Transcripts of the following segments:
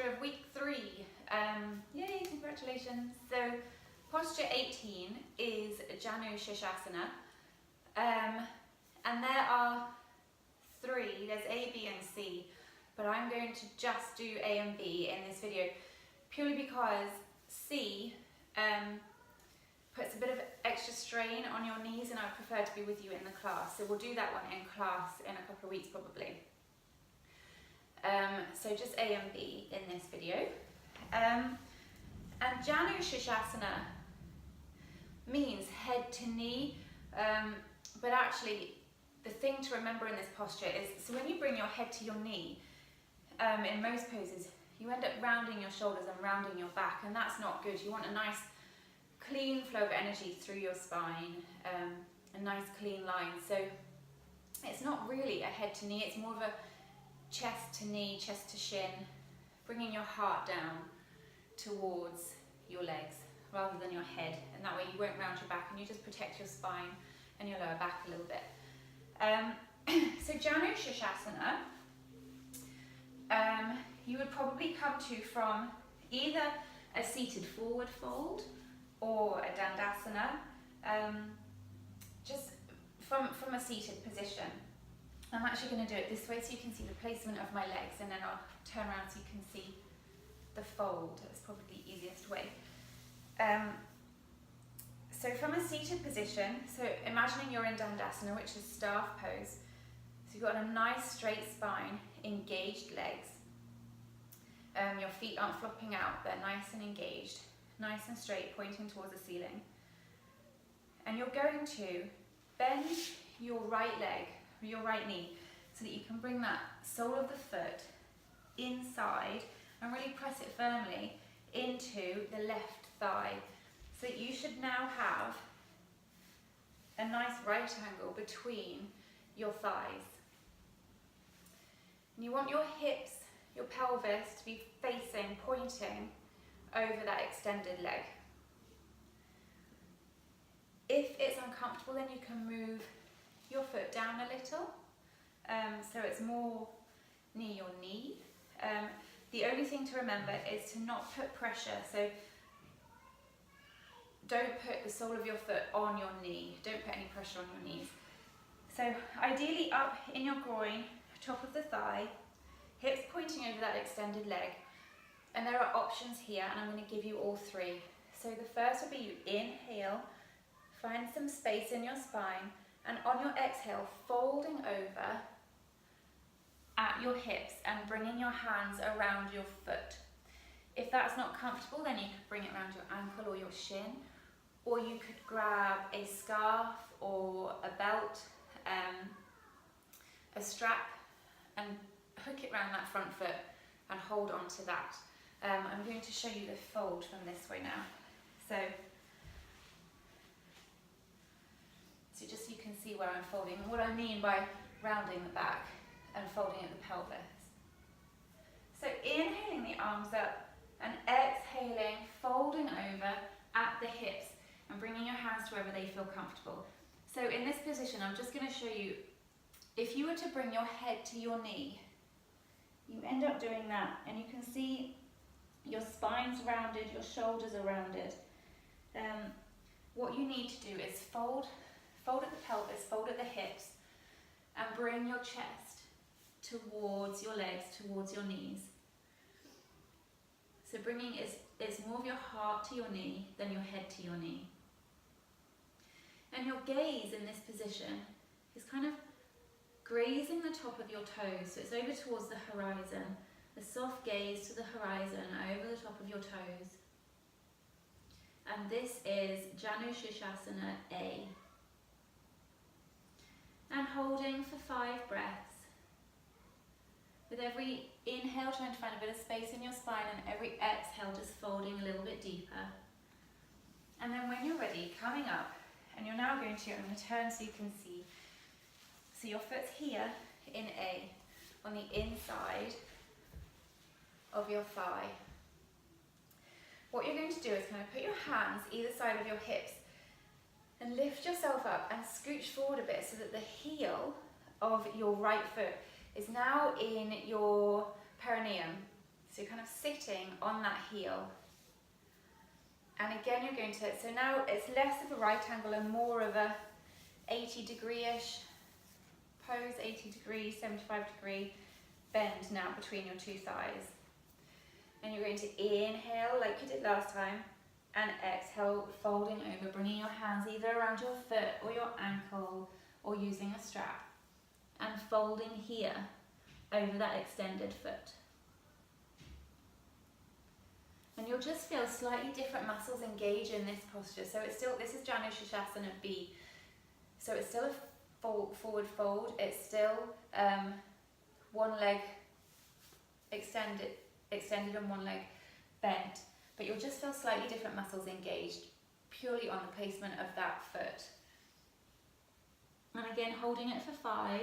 posture of week 3. Yay, congratulations. So posture 18 is Janu Shirshasana. And there are 3, there's A, B and C, but I'm going to just do A and B in this video, purely because C puts a bit of extra strain on your knees, and I prefer to be with you in the class. So we'll do that one in class in a couple of weeks probably. So just A and B in this video. And Janu Shirshasana means head to knee, but actually the thing to remember in this posture is, so when you bring your head to your knee, in most poses, you end up rounding your shoulders and rounding your back, and that's not good. You want a nice clean flow of energy through your spine, a nice clean line. So it's not really a head to knee, it's more of a chest to knee, chest to shin, bringing your heart down towards your legs rather than your head, and that way you won't round your back and you just protect your spine and your lower back a little bit. So Janu Shirshasana, you would probably come to from either a seated forward fold or a Dandasana, just from a seated position. I'm actually going to do it this way so you can see the placement of my legs, and then I'll turn around so you can see the fold. That's probably the easiest way. So from a seated position, so imagining you're in Dandasana, which is staff pose. So you've got a nice straight spine, engaged legs. Your feet aren't flopping out, they're nice and engaged, nice and straight, pointing towards the ceiling. And you're going to bend your right leg, your right knee, so that you can bring that sole of the foot inside and really press it firmly into the left thigh. So you should now have a nice right angle between your thighs. And you want your hips, your pelvis to be facing, pointing over that extended leg. If it's uncomfortable, then you can move your foot down a little, so it's more near your knee. The only thing to remember is to not put pressure, so don't put the sole of your foot on your knee, don't put any pressure on your knees. So ideally up in your groin, top of the thigh, hips pointing over that extended leg. And there are options here, and I'm going to give you all 3. So the first would be you inhale, find some space in your spine, and on your exhale, folding over at your hips and bringing your hands around your foot. If that's not comfortable, then you could bring it around your ankle or your shin, or you could grab a scarf or a belt, a strap, and hook it around that front foot and hold on to that. I'm going to show you the fold from this way now. So just so you can see where I'm folding and what I mean by rounding the back and folding at the pelvis. So inhaling the arms up and exhaling, folding over at the hips and bringing your hands to wherever they feel comfortable. So in this position, I'm just going to show you, if you were to bring your head to your knee, you end up doing that, and you can see your spine's rounded, your shoulders are rounded. What you need to do is fold at the pelvis, fold at the hips, and bring your chest towards your legs, towards your knees. So bringing is more of your heart to your knee than your head to your knee. And your gaze in this position is kind of grazing the top of your toes, so it's over towards the horizon, a soft gaze to the horizon, over the top of your toes. And this is Janu Shirshasana A. And holding for 5 breaths. With every inhale, trying to find a bit of space in your spine, and every exhale, just folding a little bit deeper. And then when you're ready, coming up, and you're now going to, I'm going to turn so you can see. So your foot's here in A, on the inside of your thigh. What you're going to do is kind of put your hands either side of your hips and lift yourself up and scooch forward a bit so that the heel of your right foot is now in your perineum. So you're kind of sitting on that heel. And again, you're going to, so now it's less of a right angle and more of a 80-degree-ish pose, 80 degree, 75-degree bend now between your two thighs. And you're going to inhale like you did last time, and exhale, folding over, bringing your hands either around your foot or your ankle or using a strap, and folding here over that extended foot. And you'll just feel slightly different muscles engage in this posture. So it's still, this is Janu Shirshasana B. So it's still a forward fold. It's still one leg extended and one leg bent. But you'll just feel slightly different muscles engaged purely on the placement of that foot. And again, holding it for 5.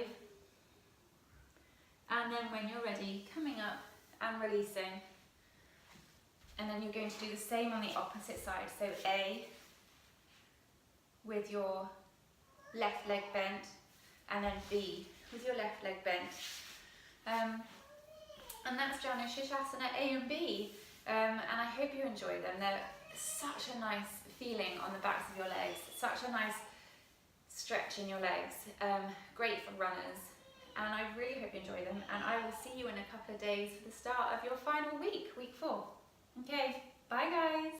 And then when you're ready, coming up and releasing. And then you're going to do the same on the opposite side. So A with your left leg bent, and then B with your left leg bent. And that's Janu Shirshasana A and B. And I hope you enjoy them. They're such a nice feeling on the backs of your legs, such a nice stretch in your legs. Great for runners. And I really hope you enjoy them. And I will see you in a couple of days for the start of your final week, week 4. Okay, bye guys.